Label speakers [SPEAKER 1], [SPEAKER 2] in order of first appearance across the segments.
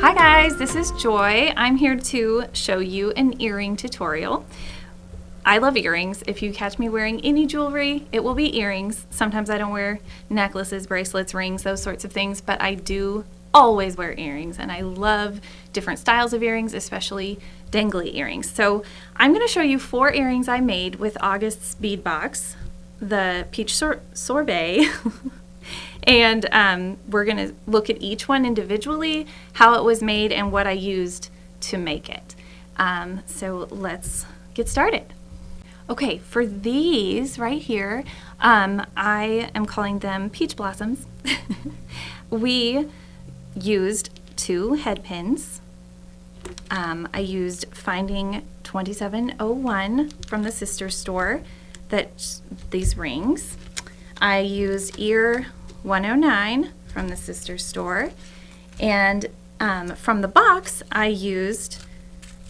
[SPEAKER 1] Hi guys, this is Joy. I'm here to show you an earring tutorial. I love earrings. If you catch me wearing any jewelry, it will be earrings. Sometimes I don't wear necklaces, bracelets, rings, those sorts of things, but I do always wear earrings, and I love different styles of earrings, especially dangly earrings. So I'm going to show you 4 earrings I made with August's bead box, the peach sorbet, and we're going to look at each one individually, how it was made, and what I used to make it. So let's get started. Okay, for these right here, I am calling them peach blossoms. We used 2 head pins. I used Finding 2701 from the sister store, these rings. I used Ear 109 from the sister store, and from the box I used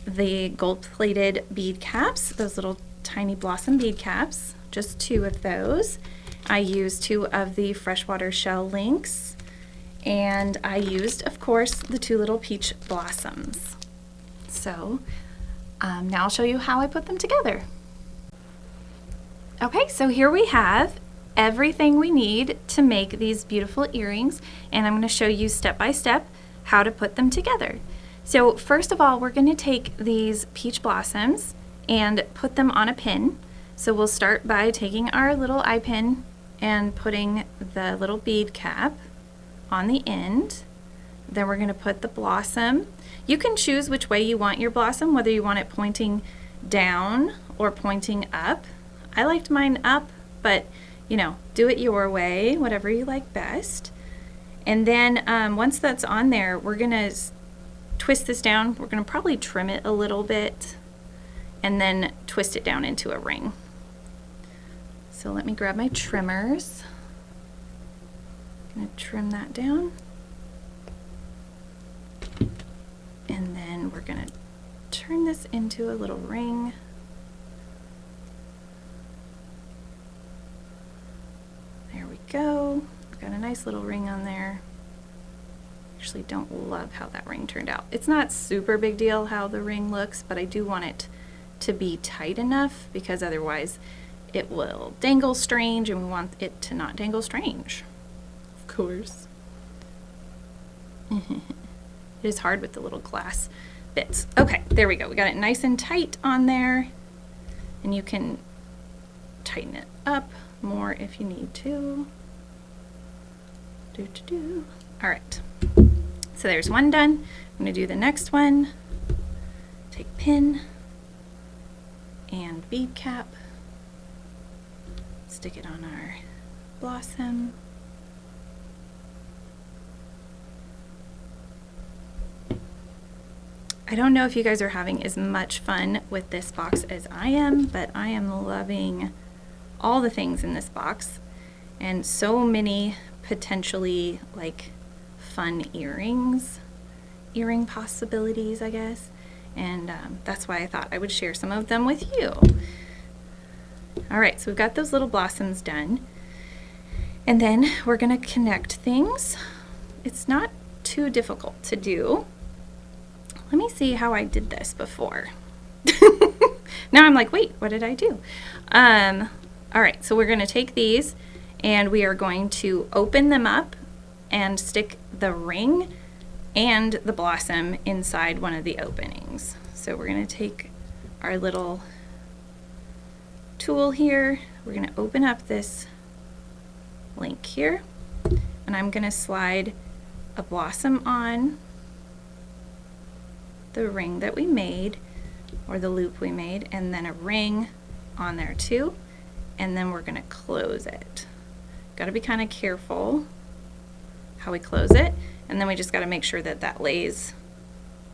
[SPEAKER 1] the gold-plated bead caps, those little tiny blossom bead caps, just 2 of those. I used 2 of the freshwater shell links, and I used, of course, the 2 little peach blossoms. So now I'll show you how I put them together. Okay, so here we have everything we need to make these beautiful earrings, and I'm going to show you step by step how to put them together. So first of all, we're going to take these peach blossoms and put them on a pin. So we'll start by taking our little eye pin and putting the little bead cap on the end. Then we're going to put the blossom. You can choose which way you want your blossom, whether you want it pointing down or pointing up. I liked mine up, but you know, do it your way, whatever you like best. And then once that's on there, we're going to twist this down. We're going to probably trim it a little bit and then twist it down into a ring. So let me grab my trimmers. I'm going to trim that down. And then we're going to turn this into a little ring. There we go. Got a nice little ring on there. Actually don't love how that ring turned out. It's not super big deal how the ring looks, but I do want it to be tight enough because otherwise it will dangle strange, and we want it to not dangle strange, of course. It is hard with the little glass bits. Okay, there we go. We got it nice and tight on there, and you can tighten it up more if you need to. All right, so there's one done. I'm going to do the next one. Take pin and bead cap, stick it on our blossom. I don't know if you guys are having as much fun with this box as I am, but I am loving all the things in this box, and so many potentially like fun earring possibilities, I guess, and that's why I thought I would share some of them with you. All right, so we've got those little blossoms done, and then we're going to connect things. It's not too difficult to do. Let me see how I did this before. Now I'm like, wait, what did I do? All right, so we're going to take these and we are going to open them up and stick the ring and the blossom inside one of the openings. So we're going to take our little tool here. We're going to open up this link here, and I'm going to slide a blossom on the ring that we made, or the loop we made, and then a ring on there too, and then we're going to close it. Got to be kind of careful how we close it, and then we just got to make sure that that lays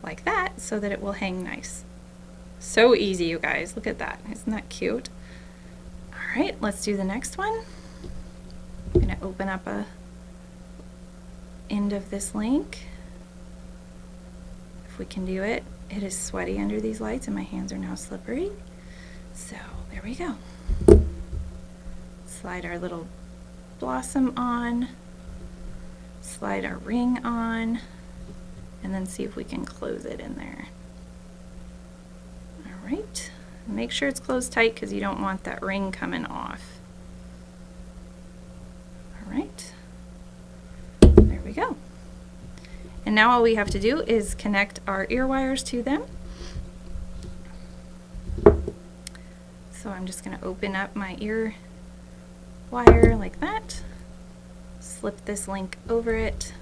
[SPEAKER 1] like that so that it will hang nice. So easy, you guys. Look at that. Isn't that cute? All right, let's do the next one. I'm going to open up a end of this link. If we can do it. It is sweaty under these lights and my hands are now slippery. So there we go. Slide our little blossom on, slide our ring on, and then see if we can close it in there. All right, make sure it's closed tight because you don't want that ring coming off. All right, there we go. And now all we have to do is connect our ear wires to them. So I'm just going to open up my ear wire like that, slip this link over it,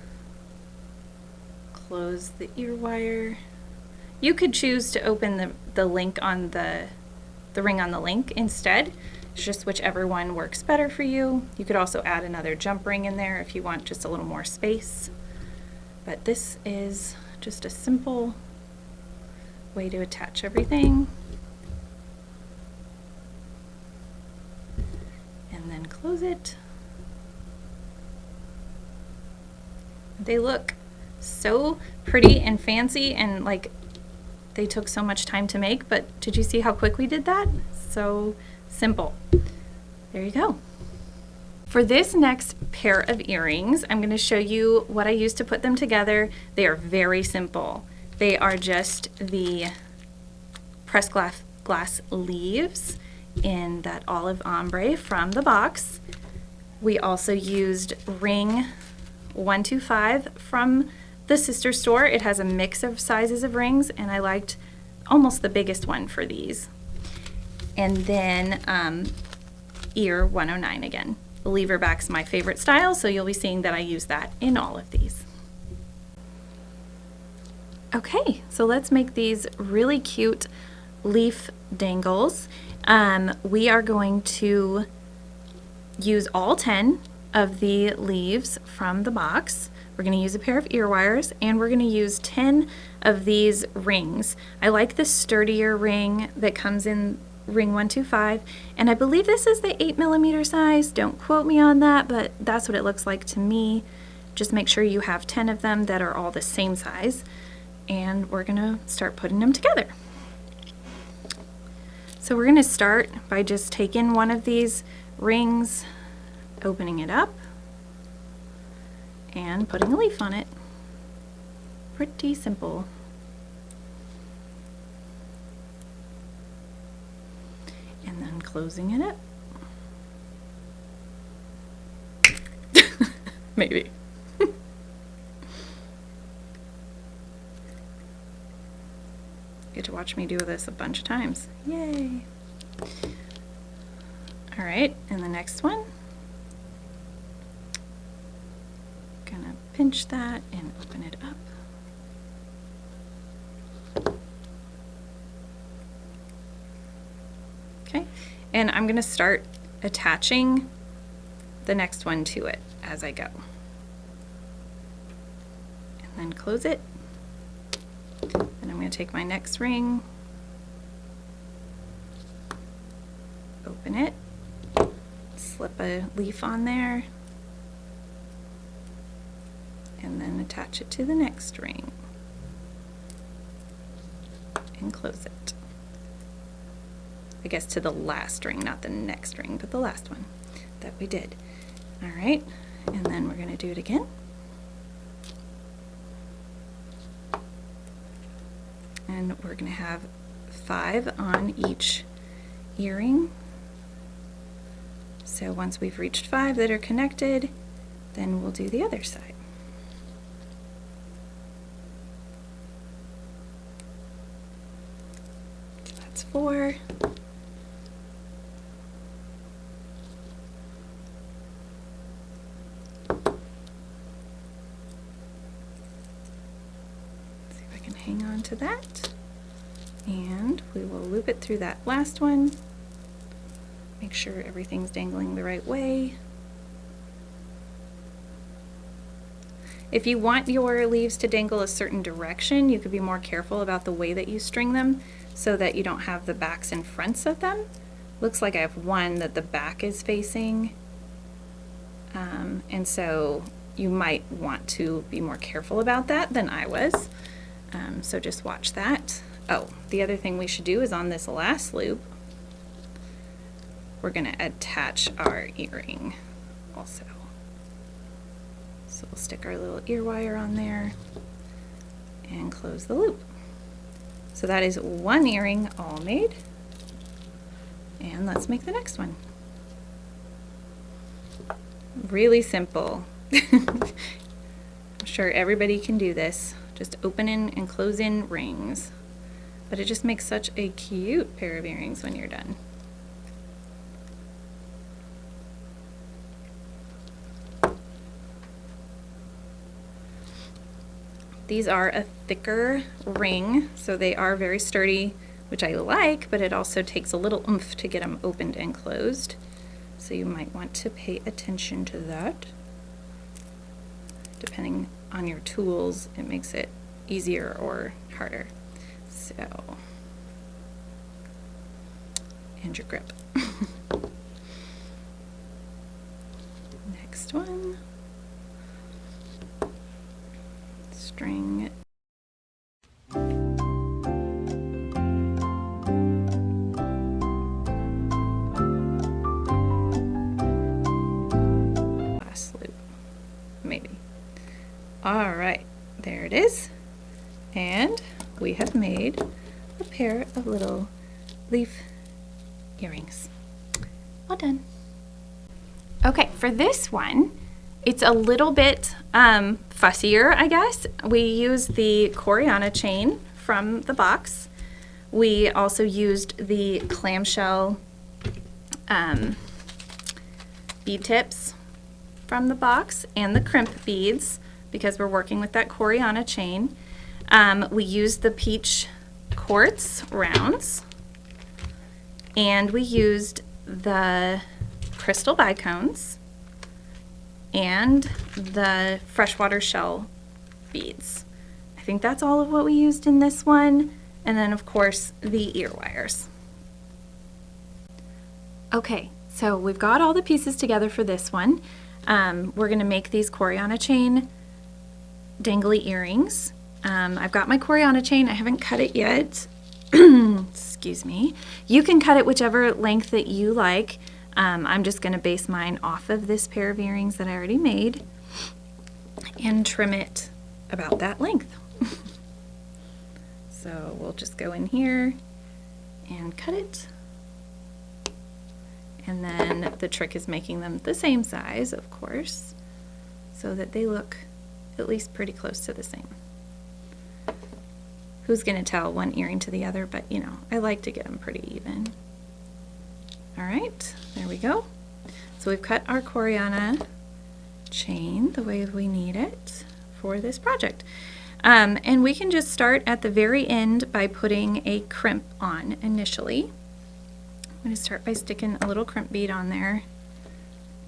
[SPEAKER 1] close the ear wire. You could choose to open the link on the ring on the link instead. It's just whichever one works better for you. You could also add another jump ring in there if you want just a little more space. But this is just a simple way to attach everything. And then close it. They look so pretty and fancy, and like they took so much time to make, but did you see how quick we did that? So simple. There you go. For this next pair of earrings, I'm going to show you what I use to put them together. They are very simple. They are just the pressed glass leaves in that olive ombre from the box. We also used ring 125 from the sister store. It has a mix of sizes of rings, and I liked almost the biggest one for these. And then ear 109 again. The lever back's my favorite style, so you'll be seeing that I use that in all of these. Okay, so let's make these really cute leaf dangles. We are going to use all 10 of the leaves from the box. We're going to use a pair of ear wires, and we're going to use 10 of these rings. I like the sturdier ring that comes in ring 125, and I believe this is the 8mm size. Don't quote me on that, but that's what it looks like to me. Just make sure you have 10 of them that are all the same size, and we're gonna start putting them together. So we're gonna start by just taking one of these rings, opening it up, and putting a leaf on it. Pretty simple. And then closing it up. Maybe. Get to watch me do this a bunch of times. Yay! All right, and the next one. Gonna pinch that and open it up. Okay, and I'm going to start attaching the next one to it as I go. And then close it. And I'm going to take my next ring, open it, slip a leaf on there, and then attach it to the next ring and close it. I guess to the last ring, not the next ring, but the last one that we did. All right, and then we're going to do it again. And we're going to have 5 on each earring. So once we've reached 5 that are connected, then we'll do the other side. So that's 4. Hang on to that, and we will loop it through that last one. Make sure everything's dangling the right way. If you want your leaves to dangle a certain direction, you could be more careful about the way that you string them so that you don't have the backs and fronts of them. Looks like I have one that the back is facing, and so you might want to be more careful about that than I was. So just watch that. Oh, the other thing we should do is on this last loop, we're going to attach our earring also. So we'll stick our little ear wire on there, and close the loop. So that is one earring all made. And let's make the next one. Really simple. I'm sure everybody can do this. Just open in and close in rings. But it just makes such a cute pair of earrings when you're done. These are a thicker ring, so they are very sturdy, which I like, but it also takes a little oomph to get them opened and closed. So you might want to pay attention to that. Depending on your tools, it makes it easier or harder. So, and your grip. Next one. String. Last loop, maybe. All right, there it is. And we have made a pair of little leaf earrings. All done. Okay, for this one, it's a little bit fussier, I guess. We used the Coreana chain from the box. We also used the clamshell bead tips from the box and the crimp beads because we're working with that Coreana chain. We used the peach quartz rounds, and we used the crystal bicones and the freshwater shell beads. I think that's all of what we used in this one, and then of course the ear wires. Okay, so we've got all the pieces together for this one. We're gonna make these Coreana chain dangly earrings. I've got my Coreana chain, I haven't cut it yet. Excuse me. You can cut it whichever length that you like. I'm just going to base mine off of this pair of earrings that I already made and trim it about that length. So we'll just go in here and cut it. And then the trick is making them the same size, of course, so that they look at least pretty close to the same. Who's going to tell one earring to the other, but you know, I like to get them pretty even. All right, there we go. So we've cut our Coreana chain the way we need it for this project. And we can just start at the very end by putting a crimp on initially. I'm going to start by sticking a little crimp bead on there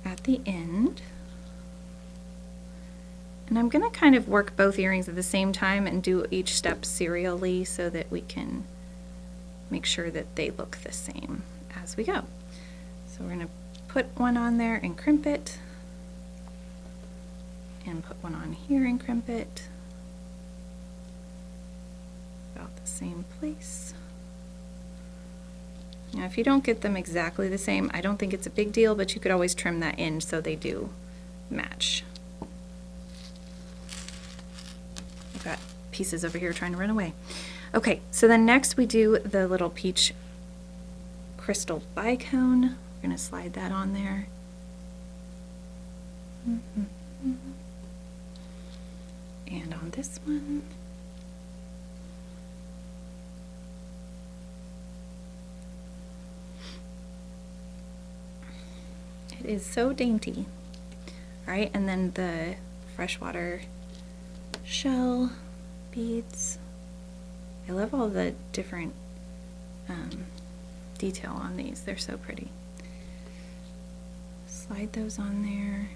[SPEAKER 1] at the end. And I'm going to kind of work both earrings at the same time and do each step serially so that we can make sure that they look the same as we go. So we're going to put one on there and crimp it, and put one on here and crimp it, about the same place. Now if you don't get them exactly the same, I don't think it's a big deal, but you could always trim that end so they do match. I've got pieces over here trying to run away. Okay, so then next we do the little peach crystal bicone. We're going to slide that on there. And on this one. It is so dainty. All right, and then the freshwater shell beads. I love all the different detail on these. They're so pretty. Slide those on there.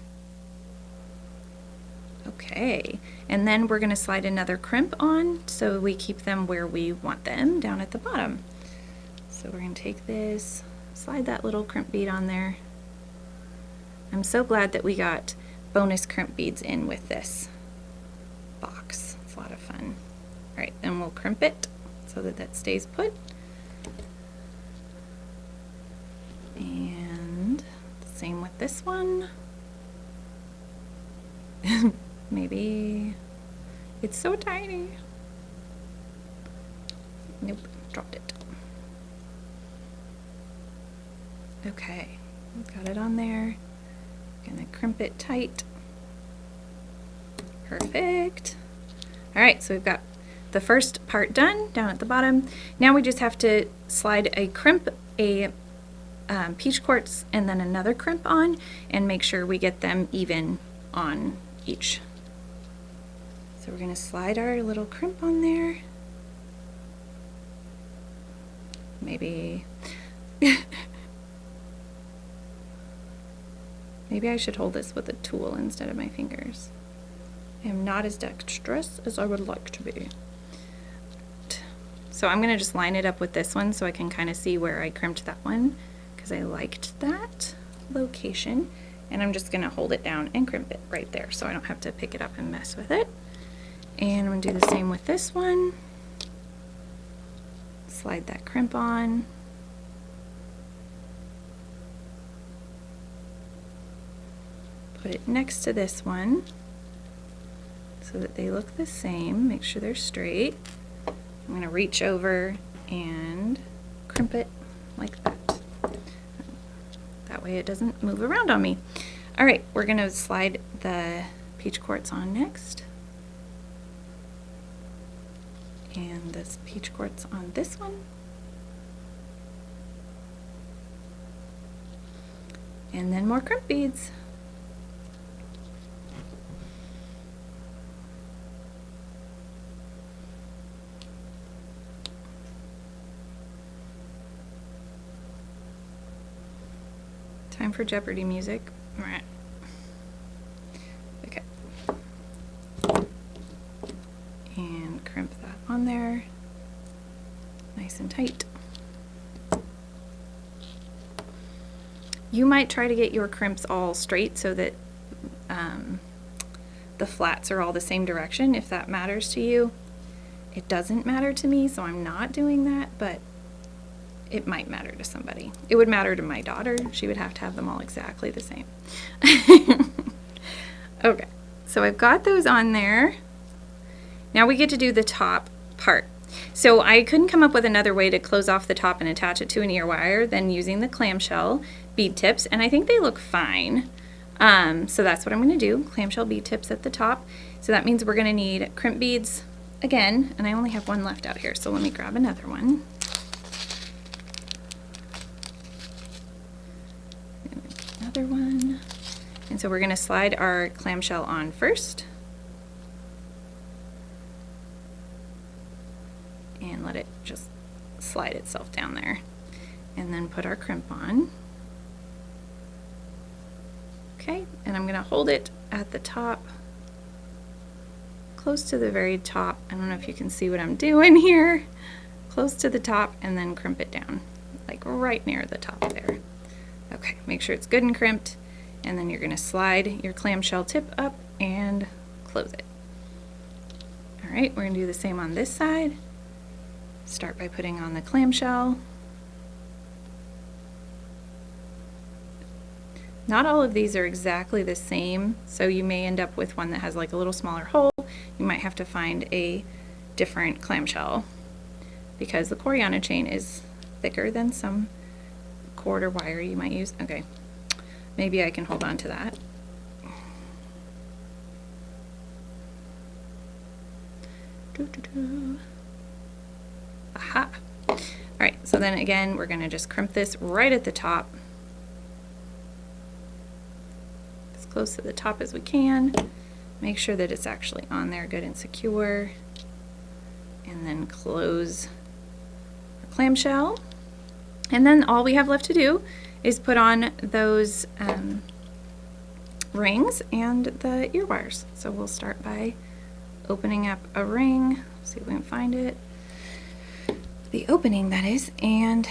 [SPEAKER 1] Okay, and then we're going to slide another crimp on so we keep them where we want them, down at the bottom. So we're going to take this, slide that little crimp bead on there. I'm so glad that we got bonus crimp beads in with this box. It's a lot of fun. All right, then we'll crimp it so that that stays put. And same with this one. Maybe it's so tiny. Nope, dropped it. Okay, got it on there. Gonna crimp it tight. Perfect. All right, so we've got the first part done down at the bottom. Now we just have to slide a crimp, a peach quartz, and then another crimp on, and make sure we get them even on each. So we're gonna slide our little crimp on there. Maybe maybe I should hold this with a tool instead of my fingers. I am not as dexterous as I would like to be. So I'm going to just line it up with this one so I can kind of see where I crimped that one, because I liked that location. And I'm just going to hold it down and crimp it right there so I don't have to pick it up and mess with it. And I'm going to do the same with this one. Slide that crimp on. Put it next to this one so that they look the same. Make sure they're straight. I'm going to reach over and crimp it like that. That way it doesn't move around on me. All right, we're going to slide the peach quartz on next. And this peach quartz on this one. And then more crimp beads. Time for Jeopardy music. All right. Okay. And crimp that on there. Nice and tight. You might try to get your crimps all straight so that the flats are all the same direction, if that matters to you. It doesn't matter to me, so I'm not doing that, but it might matter to somebody. It would matter to my daughter. She would have to have them all exactly the same. Okay, so I've got those on there. Now we get to do the top part. So I couldn't come up with another way to close off the top and attach it to an ear wire than using the clamshell bead tips, and I think they look fine. So that's what I'm going to do, clamshell bead tips at the top. So that means we're going to need crimp beads again, and I only have one left out here, so let me grab another one. Another one. And so we're going to slide our clamshell on first. And let it just slide itself down there. And then put our crimp on. Okay, and I'm going to hold it at the top, close to the very top. I don't know if you can see what I'm doing here. Close to the top, and then crimp it down, like right near the top there. Okay, make sure it's good and crimped, and then you're going to slide your clamshell tip up and close it. All right, we're going to do the same on this side. Start by putting on the clamshell. Not all of these are exactly the same, so you may end up with one that has like a little smaller hole. You might have to find a different clamshell because the Coreana chain is thicker than some cord or wire you might use. Okay, maybe I can hold on to that. Aha! All right, so then again, we're going to just crimp this right at the top, as close to the top as we can. Make sure that it's actually on there good and secure, and then close the clamshell. And then all we have left to do is put on those rings and the ear wires. So we'll start by opening up a ring. See if we can find it. The opening, that is, and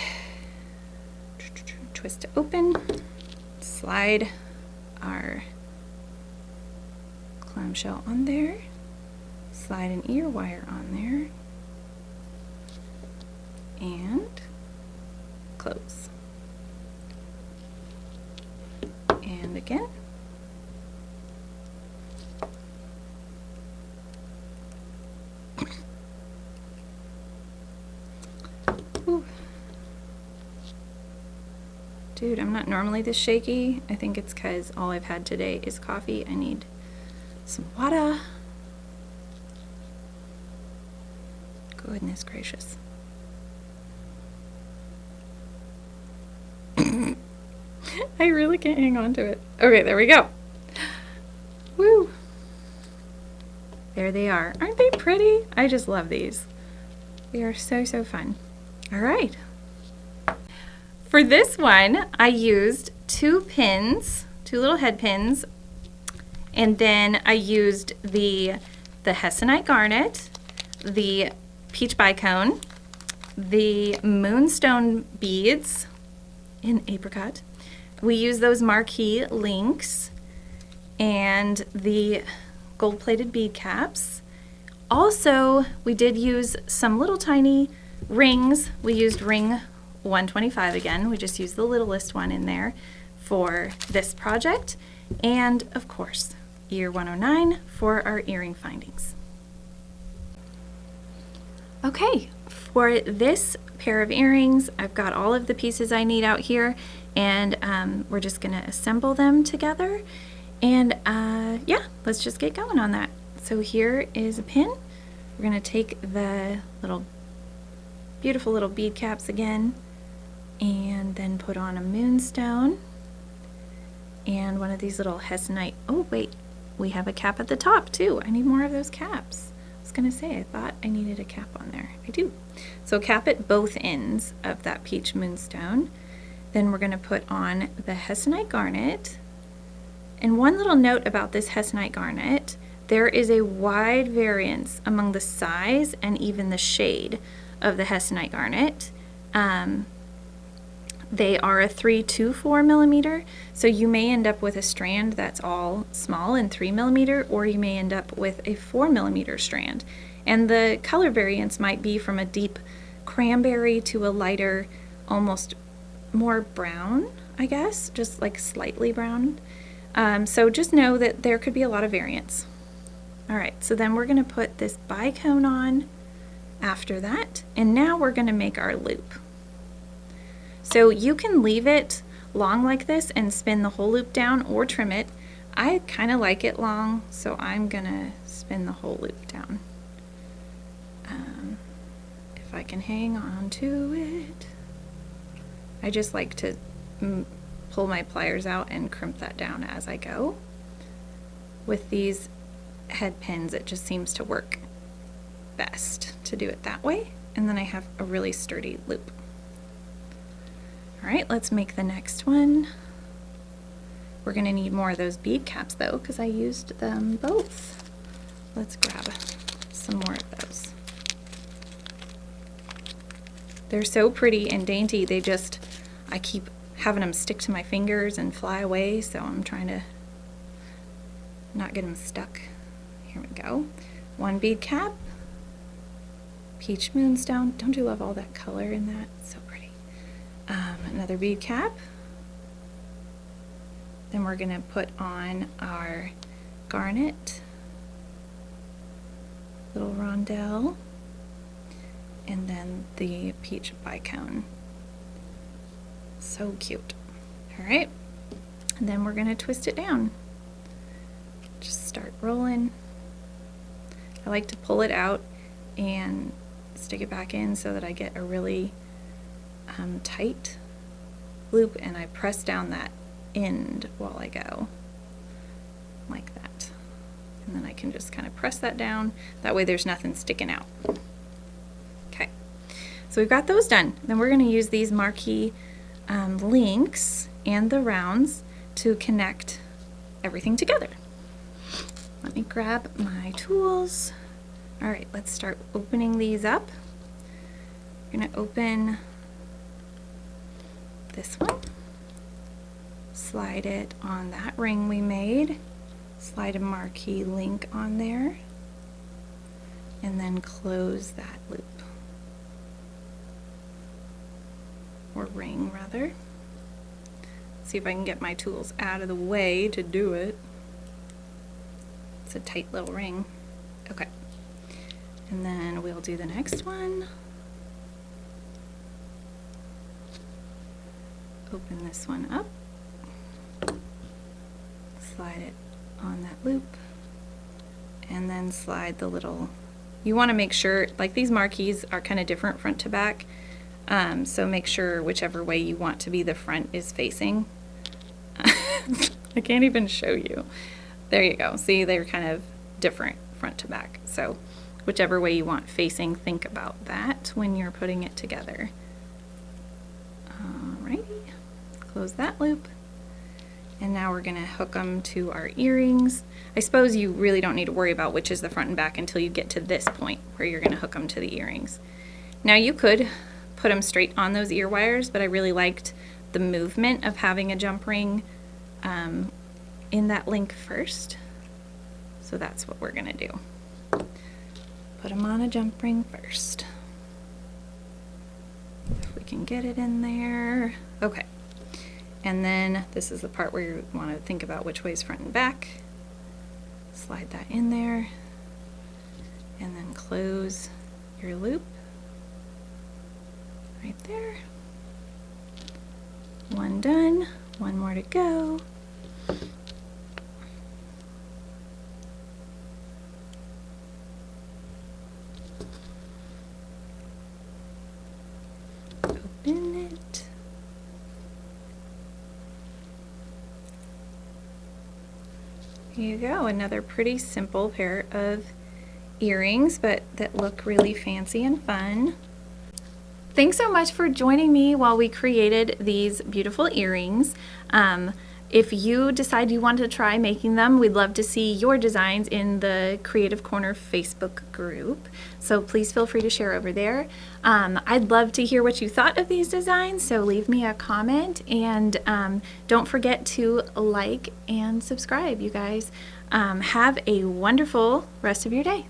[SPEAKER 1] twist it open. Slide our clamshell on there. Slide an ear wire on there. And close. And again. Dude, I'm not normally this shaky. I think it's because all I've had today is coffee. I need some water. Goodness gracious. I really can't hang on to it. Okay, there we go. Woo! There they are. Aren't they pretty? I just love these. They are so, so fun. All right. For this one, I used 2 pins, 2 little head pins, and then I used the Hessonite Garnet, the Peach Bicone, the Moonstone beads in apricot. We used those marquee links and the gold-plated bead caps. Also, we did use some little tiny rings. We used ring 125 again. We just used the littlest one in there for this project. And of course, ear 109 for our earring findings. Okay, for this pair of earrings, I've got all of the pieces I need out here, and we're just gonna assemble them together. And yeah, let's just get going on that. So here is a pin. We're gonna take the little beautiful little bead caps again, and then put on a moonstone and one of these little Hessonite. Oh wait, we have a cap at the top too. I need more of those caps. I was gonna say, I thought I needed a cap on there. I do. So cap at both ends of that peach moonstone. Then we're gonna put on the Hessonite Garnet. And one little note about this Hessonite Garnet, there is a wide variance among the size and even the shade of the Hessonite Garnet. They are a 3 to 4 millimeter, so you may end up with a strand that's all small and 3 millimeter, or you may end up with a 4 millimeter strand. And the color variance might be from a deep cranberry to a lighter, almost more brown, I guess, just like slightly brown. So just know that there could be a lot of variance. All right, so then we're gonna put this bicone on after that, and now we're gonna make our loop. So you can leave it long like this and spin the whole loop down or trim it. I kind of like it long, so I'm gonna spin the whole loop down. If I can hang on to it. I just like to pull my pliers out and crimp that down as I go. With these head pins, it just seems to work best to do it that way, and then I have a really sturdy loop. All right, let's make the next one. We're gonna need more of those bead caps though, because I used them both. Let's grab some more of those. They're so pretty and dainty, they just, I keep having them stick to my fingers and fly away, so I'm trying to not get them stuck. Here we go. One bead cap, peach moonstone. Don't you love all that color in that? So pretty. Another bead cap. Then we're gonna put on our garnet, little rondelle, and then the peach bicone. So cute. All right, and then we're gonna twist it down. Just start rolling. I like to pull it out and stick it back in so that I get a really tight loop, and I press down that end while I go, like that. And then I can just kind of press that down. That way there's nothing sticking out. Okay, so we've got those done. Then we're gonna use these marquee links and the rounds to connect everything together. Let me grab my tools. All right, let's start opening these up. We're gonna open this one, slide it on that ring we made, slide a marquee link on there, and then close that loop, or ring rather. See if I can get my tools out of the way to do it. It's a tight little ring. Okay, and then we'll do the next one. open this one up, slide it on that loop, and then slide the little, you want to make sure, like these marquees are kind of different front to back, so make sure whichever way you want to be the front is facing. I can't even show you. There you go. See, they're kind of different front to back. So whichever way you want facing, think about that when you're putting it together. Alrighty, close that loop. And now we're gonna hook them to our earrings. I suppose you really don't need to worry about which is the front and back until you get to this point where you're gonna hook them to the earrings. Now you could put them straight on those ear wires, but I really liked the movement of having a jump ring in that link first. So that's what we're gonna do. Put them on a jump ring first. If we can get it in there. Okay. And then this is the part where you want to think about which way is front and back. Slide that in there. And then close your loop. Right there. One done. One more to go. Open it. Here you go, another pretty simple pair of earrings, but that look really fancy and fun. Thanks so much for joining me while we created these beautiful earrings. If you decide you want to try making them, we'd love to see your designs in the Creative Corner Facebook group. So please feel free to share over there. I'd love to hear what you thought of these designs, so leave me a comment, and don't forget to like and subscribe, you guys. Have a wonderful rest of your day.